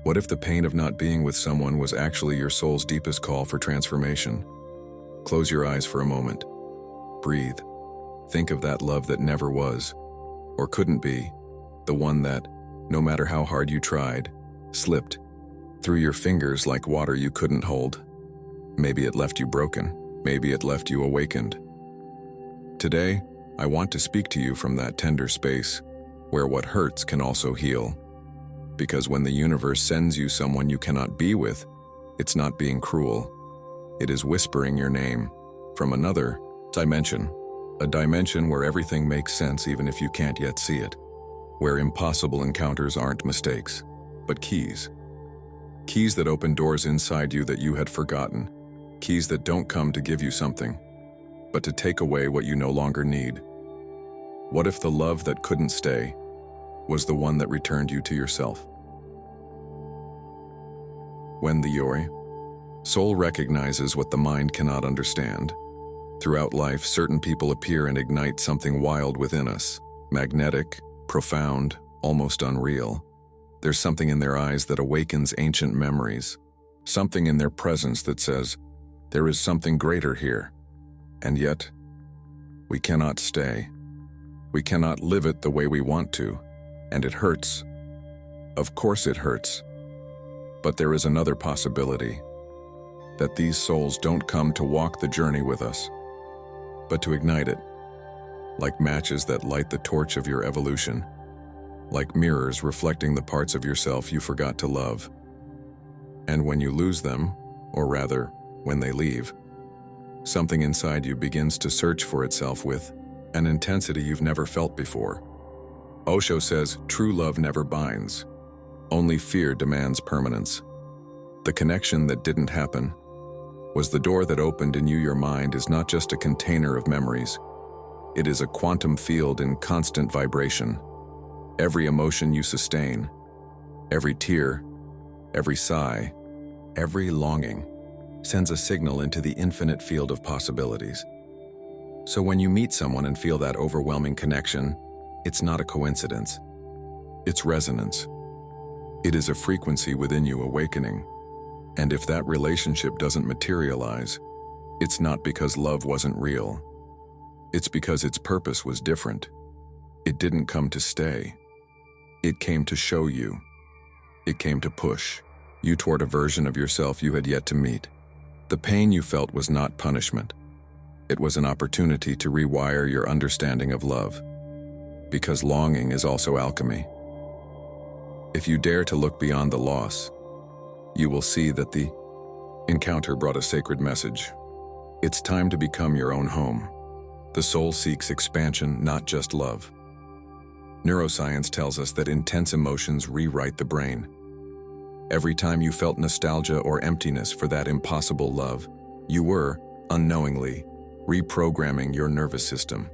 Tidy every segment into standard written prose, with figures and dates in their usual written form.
What if the pain of not being with someone was actually your soul's deepest call for transformation? Close your eyes for a moment. Breathe. Think of that love that never was, or couldn't be, the one that, no matter how hard you tried, slipped through your fingers like water you couldn't hold. Maybe it left you broken. Maybe it left you awakened. Today, I want to speak to you from that tender space where what hurts can also heal. Because when the universe sends you someone you cannot be with, it's not being cruel. It is whispering your name from another dimension. A dimension where everything makes sense even if you can't yet see it. Where impossible encounters aren't mistakes, but keys. Keys that open doors inside you that you had forgotten. Keys that don't come to give you something, but to take away what you no longer need. What if the love that couldn't stay was the one that returned you to yourself? When the soul recognizes what the mind cannot understand. Throughout life, certain people appear and ignite something wild within us. Magnetic, profound, almost unreal. There's something in their eyes that awakens ancient memories. Something in their presence that says, there is something greater here. And yet, we cannot stay. We cannot live it the way we want to, and it hurts. Of course it hurts. But there is another possibility, that these souls don't come to walk the journey with us, but to ignite it, like matches that light the torch of your evolution, like mirrors reflecting the parts of yourself you forgot to love. And when you lose them, or rather, when they leave, something inside you begins to search for itself with an intensity you've never felt before. Osho says, true love never binds. Only fear demands permanence. The connection that didn't happen was the door that opened in you. Your mind is not just a container of memories. It is a quantum field in constant vibration. Every emotion you sustain, every tear, every sigh, every longing, sends a signal into the infinite field of possibilities. So when you meet someone and feel that overwhelming connection, it's not a coincidence. It's resonance. It is a frequency within you awakening. And if that relationship doesn't materialize, it's not because love wasn't real. It's because its purpose was different. It didn't come to stay. It came to show you. It came to push you toward a version of yourself you had yet to meet. The pain you felt was not punishment. It was an opportunity to rewire your understanding of love. Because longing is also alchemy. If you dare to look beyond the loss, you will see that the encounter brought a sacred message. It's time to become your own home. The soul seeks expansion, not just love. Neuroscience tells us that intense emotions rewrite the brain. Every time you felt nostalgia or emptiness for that impossible love, you were, unknowingly, reprogramming your nervous system.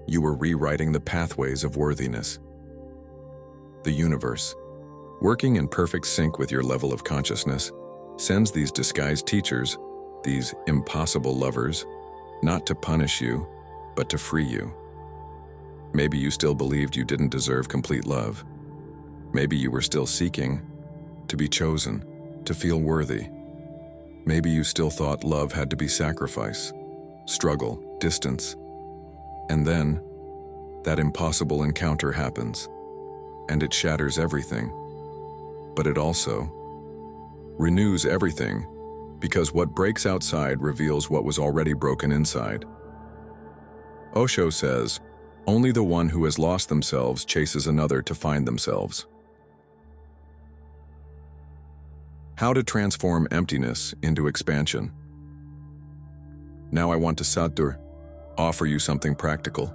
You were rewriting the pathways of worthiness. The universe, working in perfect sync with your level of consciousness, sends these disguised teachers, these impossible lovers, not to punish you, but to free you. Maybe you still believed you didn't deserve complete love. Maybe you were still seeking to be chosen, to feel worthy. Maybe you still thought love had to be sacrifice, struggle, distance. And then, that impossible encounter happens, and it shatters everything. But it also renews everything, because what breaks outside reveals what was already broken inside. Osho says, only the one who has lost themselves chases another to find themselves. How to transform emptiness into expansion. Now I want to offer you something practical,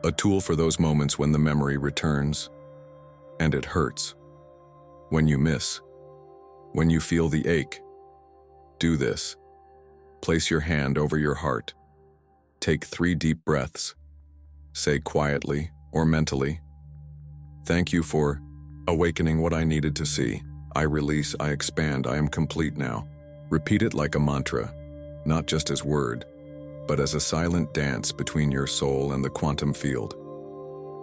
a tool for those moments when the memory returns, and it hurts. When you miss, when you feel the ache, do this. Place your hand over your heart. Take 3 deep breaths. Say quietly or mentally, thank you for awakening what I needed to see. I release, I expand, I am complete now. Repeat it like a mantra, not just as word, but as a silent dance between your soul and the quantum field.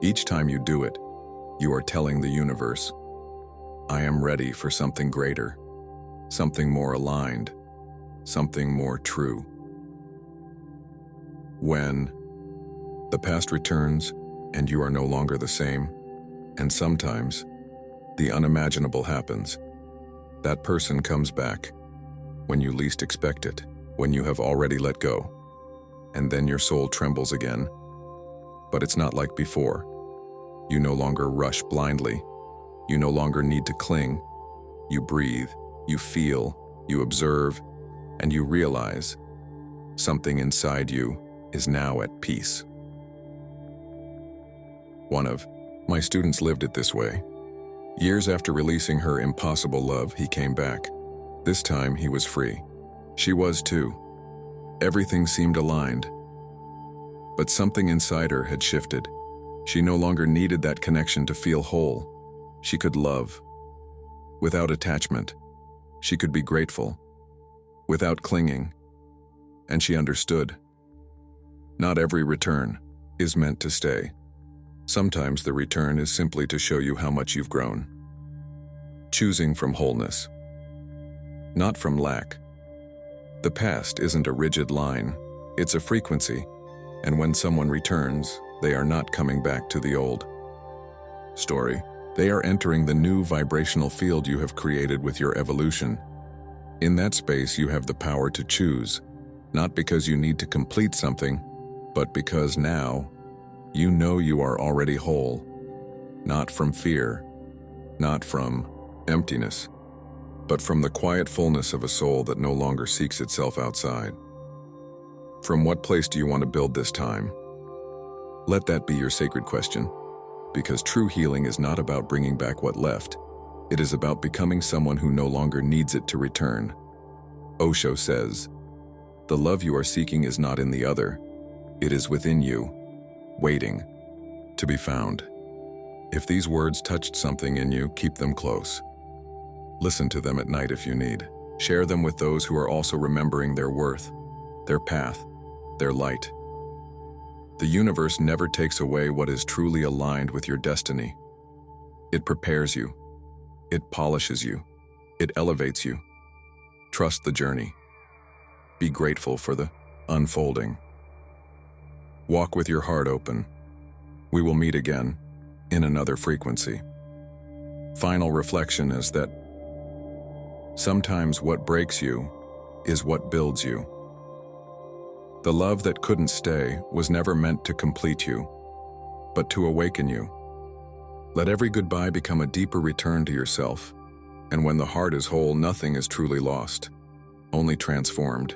Each time you do it, you are telling the universe, I am ready for something greater, something more aligned, something more true. When the past returns and you are no longer the same, and sometimes the unimaginable happens, that person comes back when you least expect it, when you have already let go, and then your soul trembles again. But it's not like before. You no longer rush blindly. You no longer need to cling. You breathe, you feel, you observe, and you realize something inside you is now at peace. One of my students lived it this way. Years after releasing her impossible love, he came back. This time he was free. She was too. Everything seemed aligned. But something inside her had shifted. She no longer needed that connection to feel whole. She could love without attachment. She could be grateful without clinging. And she understood. Not every return is meant to stay. Sometimes the return is simply to show you how much you've grown. Choosing from wholeness, not from lack. The past isn't a rigid line, it's a frequency, and when someone returns, they are not coming back to the old story. They are entering the new vibrational field you have created with your evolution. In that space, you have the power to choose, not because you need to complete something, but because now you know you are already whole, not from fear, not from emptiness, but from the quiet fullness of a soul that no longer seeks itself outside. From what place do you want to build this time? Let that be your sacred question, because true healing is not about bringing back what left. It is about becoming someone who no longer needs it to return. Osho says, "The love you are seeking is not in the other. It is within you, waiting to be found." If these words touched something in you, keep them close. Listen to them at night if you need. Share them with those who are also remembering their worth, their path, their light. The universe never takes away what is truly aligned with your destiny. It prepares you. It polishes you. It elevates you. Trust the journey. Be grateful for the unfolding. Walk with your heart open. We will meet again in another frequency. Final reflection is that sometimes what breaks you is what builds you. The love that couldn't stay was never meant to complete you, but to awaken you. Let every goodbye become a deeper return to yourself, and when the heart is whole, nothing is truly lost, only transformed.